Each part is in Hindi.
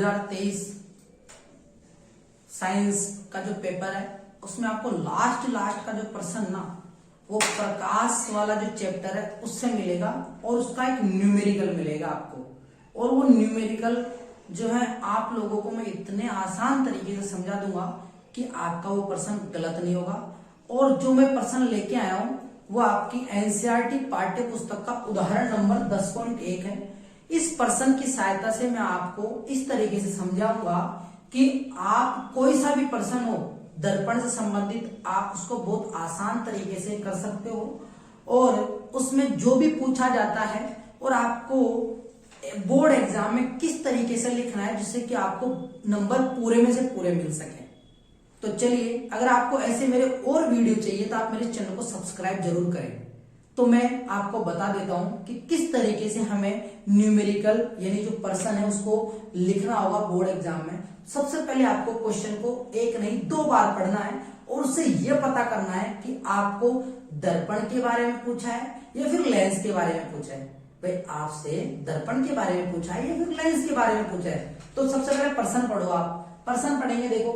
2023 साइंस का जो पेपर है उसमें आपको लास्ट का जो प्रश्न ना वो प्रकाश वाला जो चैप्टर है उससे मिलेगा और उसका एक न्यूमेरिकल मिलेगा आपको। और वो न्यूमेरिकल जो है आप लोगों को मैं इतने आसान तरीके से समझा दूंगा कि आपका वो प्रश्न गलत नहीं होगा। और जो मैं प्रश्न लेके आया हूं वो आपकी एनसीईआरटी पाठ्य पुस्तक का उदाहरण नंबर 10.1 है। इस प्रश्न की सहायता से मैं आपको इस तरीके से समझाऊंगा कि आप कोई सा भी प्रश्न हो दर्पण से संबंधित आप उसको बहुत आसान तरीके से कर सकते हो और उसमें जो भी पूछा जाता है और आपको बोर्ड एग्जाम में किस तरीके से लिखना है जिससे कि आपको नंबर पूरे में से पूरे मिल सके। तो चलिए, अगर आपको ऐसे मेरे और वीडियो चाहिए तो आप मेरे चैनल को सब्सक्राइब जरूर करें। तो मैं आपको बता देता हूं कि किस तरीके से हमें न्यूमेरिकल यानी जो प्रश्न है उसको लिखना होगा बोर्ड एग्जाम में। सबसे पहले आपको क्वेश्चन को एक नहीं 2 बार पढ़ना है और उससे यह पता करना है कि आपको दर्पण के बारे में पूछा है या फिर लेंस के बारे में पूछा है। भाई आपसे दर्पण के बारे में पूछा है या फिर लेंस के बारे में पूछा है। तो सबसे पहले प्रश्न पढ़ो। आप प्रश्न पढ़ेंगे, देखो,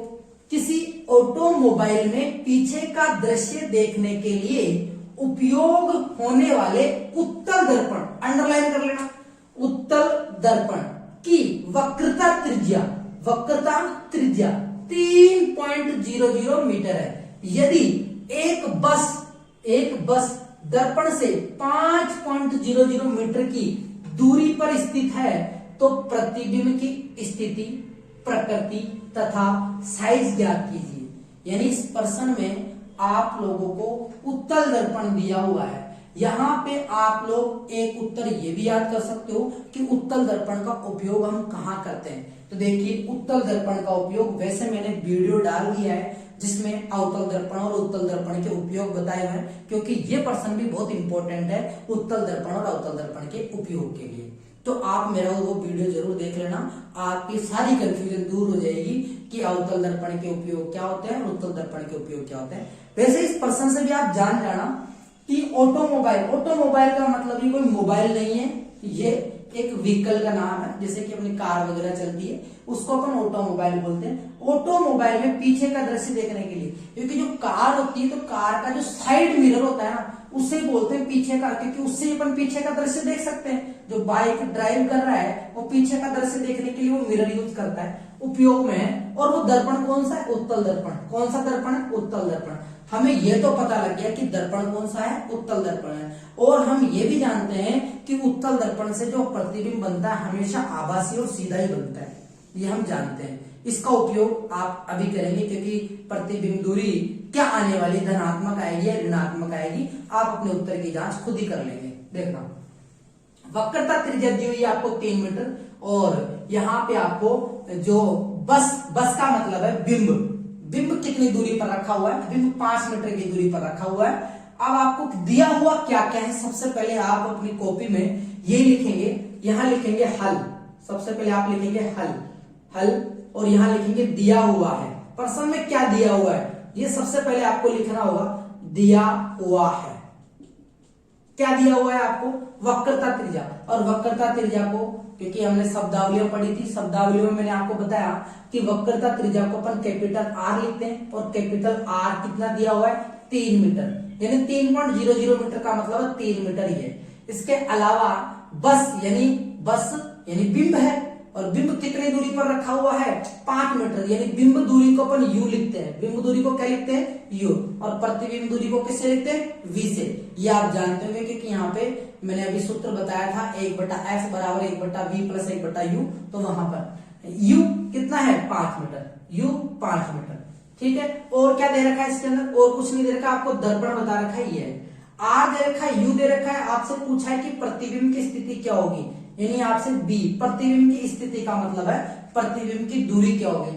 किसी ऑटोमोबाइल में पीछे का दृश्य देखने के लिए उपयोग होने वाले उत्तल दर्पण, अंडरलाइन कर लेना, उत्तल दर्पण की वक्रता त्रिज्या 3.00 मीटर है। यदि एक बस दर्पण से 5.00 मीटर की दूरी पर स्थित है तो प्रतिबिंब की स्थिति, प्रकृति तथा साइज ज्ञात कीजिए। यानी इस प्रश्न में आप लोगों को उत्तल दर्पण दिया हुआ है। यहां पे आप लोग एक उत्तर ये भी याद कर सकते हो कि उत्तल दर्पण का उपयोग हम कहां करते हैं। तो देखिए, उत्तल दर्पण का उपयोग वैसे मैंने वीडियो डाल दिया है जिसमें अवतल दर्पण और उत्तल दर्पण के उपयोग बताए हुए हैं, क्योंकि ये प्रश्न भी बहुत इंपॉर्टेंट है उत्तल दर्पण और अवतल दर्पण के उपयोग के लिए। तो आप मेरा वो वीडियो जरूर देख लेना, आपकी सारी कंफ्यूजन दूर हो जाएगी कि अवतल दर्पण के उपयोग क्या होते हैं और उत्तल दर्पण के उपयोग क्या होते हैं। वैसे इस प्रश्न से भी आप जान जाना कि ऑटोमोबाइल का मतलब ही कोई मोबाइल नहीं है, ये एक व्हीकल का नाम है। जैसे कि अपनी कार वगैरह चलती है उसको अपन ऑटोमोबाइल बोलते हैं। ऑटोमोबाइल में पीछे का दृश्य देखने के लिए, क्योंकि जो कार होती है तो कार का जो साइड मिरर होता है ना उसे बोलते हैं पीछे का, क्योंकि उससे अपन पीछे का दृश्य देख सकते हैं। जो बाइक ड्राइव कर रहा है वो पीछे का दृश्य देखने के लिए वो मिरर यूज करता है, उपयोग में है। और वो दर्पण कौन सा है? उत्तल दर्पण। कौन सा दर्पण है? उत्तल दर्पण। हमें यह तो पता लग गया कि दर्पण कौन सा है? उत्तल दर्पण है। और हम ये भी जानते हैं कि उत्तल दर्पण से जो प्रतिबिंब बनता है हमेशा आभासी और सीधा ही बनता है, ये हम जानते हैं। इसका उपयोग आप अभी करेंगे क्योंकि प्रतिबिंब दूरी क्या आने वाली, धनात्मक आएगी या ऋणात्मक आएगी, आप अपने उत्तर की जांच खुद ही कर लेंगे। देखना, वक्रता त्रिज्या दी हुई आपको 3 मीटर और यहाँ पे आपको जो बस का मतलब है बिंब कितनी दूरी पर रखा हुआ है? बिंब 5 मीटर की दूरी पर रखा हुआ है। अब आपको दिया हुआ क्या क्या है? सबसे पहले आप अपनी कॉपी में ये लिखेंगे, यहां लिखेंगे हल। सबसे पहले आप लिखेंगे हल और यहां लिखेंगे दिया हुआ है। प्रश्न में क्या दिया हुआ है ये सबसे पहले आपको लिखना होगा। दिया हुआ है, क्या दिया हुआ है आपको? वक्रता त्रिज्या। और वक्रता त्रिज्या को, क्योंकि हमने शब्दावलियां पढ़ी थी, शब्दावलियों में मैंने आपको बताया कि वक्रता त्रिज्या को अपन कैपिटल आर लिखते हैं और कैपिटल आर कितना दिया हुआ है? 3 मीटर, यानी 3.00 मीटर का मतलब है 3 मीटर ही है। इसके अलावा बस यानी बिंब है और बिंब कितनी दूरी पर रखा हुआ है? 5 मीटर, यानी बिंब दूरी को अपन यू लिखते हैं। बिंब दूरी को क्या लिखते हैं? यू। और प्रतिबिंब दूरी को किससे लिखते हैं? वी से। ये आप जानते होंगे क्योंकि यहाँ पे मैंने अभी सूत्र बताया था 1/x बराबर 1/v प्लस 1/u। तो वहां पर u कितना है? 5 मीटर। u 5 मीटर, ठीक है। और क्या दे रखा है इसके अंदर? और कुछ नहीं दे रखा, आपको दर्पण बता रखा है, ये है। r दे रखा है, u दे रखा है। आपसे पूछा है कि प्रतिबिंब की स्थिति क्या होगी, यानी आपसे b प्रतिबिंब की स्थिति का मतलब है प्रतिबिंब की दूरी क्या होगी।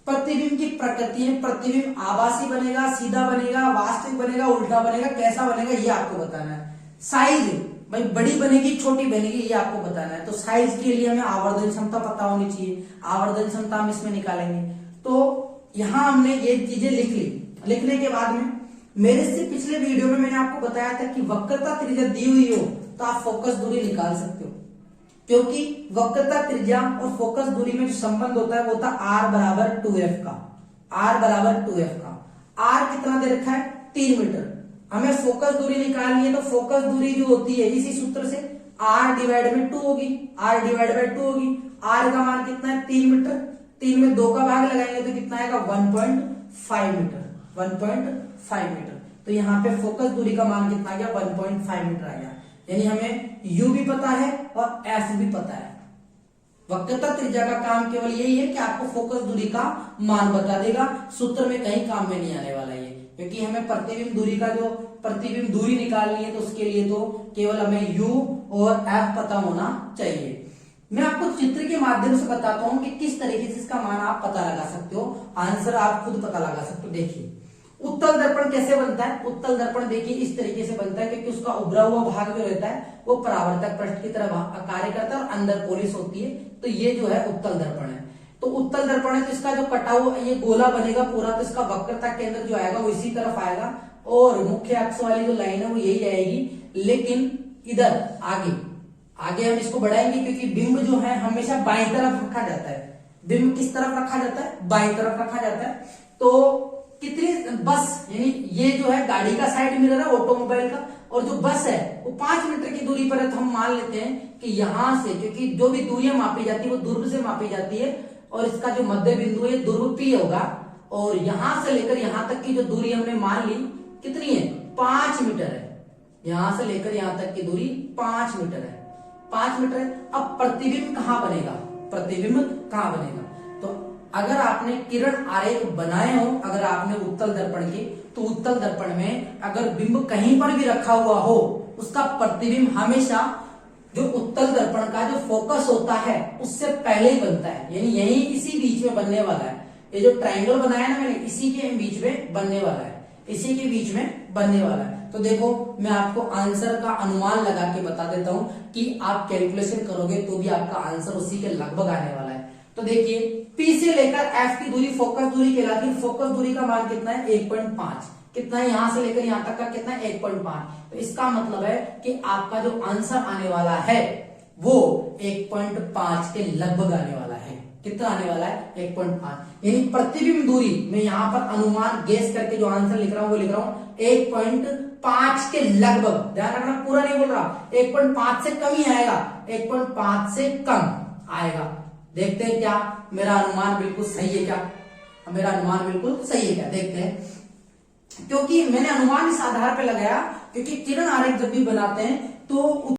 प्रतिबिंब की प्रकृति है, प्रतिबिंब आभासी बनेगा, सीधा बनेगा, वास्तविक बनेगा, उल्टा बनेगा, कैसा बनेगा ये आपको बताना है। साइज, भाई बड़ी बनेगी छोटी बनेगी ये आपको बताना है। तो साइज के लिए हमें आवर्धन क्षमता पता होनी चाहिए, आवर्धन क्षमता हम इसमें निकालेंगे। तो यहां हमने ये चीजें लिख ली। लिखने के बाद में मेरे से पिछले वीडियो में मैंने आपको बताया था कि वक्रता त्रिज्या दी हुई हो तो आप फोकस दूरी निकाल सकते हो, क्योंकि वक्रता त्रिज्या और फोकस दूरी में जो संबंध होता है वो होता है r बराबर 2f का। r बराबर 2f का। r कितना दे रखा है 3 मीटर। हमें फोकस दूरी निकालनी है तो फोकस दूरी जो होती है इसी सूत्र से r डिवाइड में 2 होगी, r डिवाइड बाय 2 होगी। r का मान कितना है 3 मीटर। 3 में 2 का भाग लगाएंगे तो कितना आएगा 1.5 मीटर। 1.5 मीटर। तो यहाँ पे फोकस दूरी का मान कितना आ गया 1.5 मीटर आ गया। यानी हमें u भी पता है और f भी पता है। वक्रता त्रिज्या का काम केवल यही है कि आपको फोकस दूरी का मान बता देगा, सूत्र में कहीं काम में नहीं आने वाला ये, क्योंकि हमें प्रतिबिंब दूरी का जो प्रतिबिंब दूरी निकालनी है तो उसके लिए तो केवल हमें u और f पता होना चाहिए। मैं आपको चित्र के माध्यम से बताता हूं कि किस तरीके से इसका मान आप पता लगा सकते हो, आंसर आप खुद पता लगा सकते हो। देखिए उत्तल दर्पण कैसे बनता है। उत्तल दर्पण देखिए इस तरीके से बनता है क्योंकि उसका उभरा हुआ भाग जो रहता है वो परावर्तक पृष्ठ की तरह कार्य करता है और अंदर पॉलिश होती है, तो ये जो है उत्तल दर्पण है। तो उत्तल दर्पण है तो इसका जो कटा हुआ ये गोला बनेगा पूरा, तो इसका वक्रता केंद्र जो आएगा वो इसी तरफ आएगा और मुख्य अक्ष वाली जो लाइन है वो यही आएगी। लेकिन इधर आगे हम इसको बढ़ाएंगे क्योंकि बिंब जो है हमेशा बाईं तरफ रखा जाता है। बिंब किस तरफ रखा जाता है, बाईं तरफ रखा जाता है। तो कितनी बस यानी ये जो है गाड़ी का साइड मिरर है ऑटोमोबाइल का, और जो बस है वो 5 मीटर की दूरी पर है। तो हम मान लेते हैं कि यहां से, क्योंकि जो भी दूरियां मापी जाती है वो ध्रुव से मापी जाती है और इसका जो मध्य बिंदु है ध्रुव P होगा, और यहां से लेकर यहां तक की जो दूरी हमने मान ली कितनी है 5 मीटर है। यहां से लेकर यहां तक की दूरी 5 मीटर है, 5 मीटर है। अब प्रतिबिंब कहां बनेगा, प्रतिबिंब कहां बनेगा, तो अगर आपने किरण आरेख बनाए हो, अगर आपने उत्तल दर्पण के, तो उत्तल दर्पण में अगर बिंब कहीं पर भी रखा हुआ हो उसका प्रतिबिंब हमेशा जो उत्तल दर्पण का जो फोकस होता है उससे पहले ही बनता है, यानी यही इसी बीच में बनने वाला है। ये जो ट्रायंगल बनाया ना मैंने इसी के बीच में बनने वाला है, इसी के बीच में बनने वाला है। तो देखो मैं आपको आंसर का अनुमान लगा के बता देता हूं कि आप कैलकुलेशन करोगे तो भी आपका आंसर उसी के लगभग आने वाला है। तो देखिए P से लेकर F की दूरी फोकस दूरी कहलाती है। फोकस दूरी का मान कितना है 1.5। कितना है यहां से लेकर यहां तक का कितना है 1.5। तो इसका मतलब है कि आपका जो आंसर आने वाला है वो 1.5 के लगभग आने वाला है। कितना आने वाला है 1.5। यानी प्रतिबिंब दूरी मैं यहां पर अनुमान गेस करके जो आंसर लिख रहा हूं वो लिख रहा हूं 1.5 के लगभग। ध्यान रखना पूरा नहीं बोल रहा, 1.5 से कम ही आएगा, 1.5 से कम आएगा। देखते हैं क्या मेरा अनुमान बिल्कुल सही है क्या, मेरा अनुमान बिल्कुल सही है क्या, देखते हैं। क्योंकि मैंने अनुमान इस आधार पर लगाया क्योंकि किरण आरेख जब भी बनाते हैं तो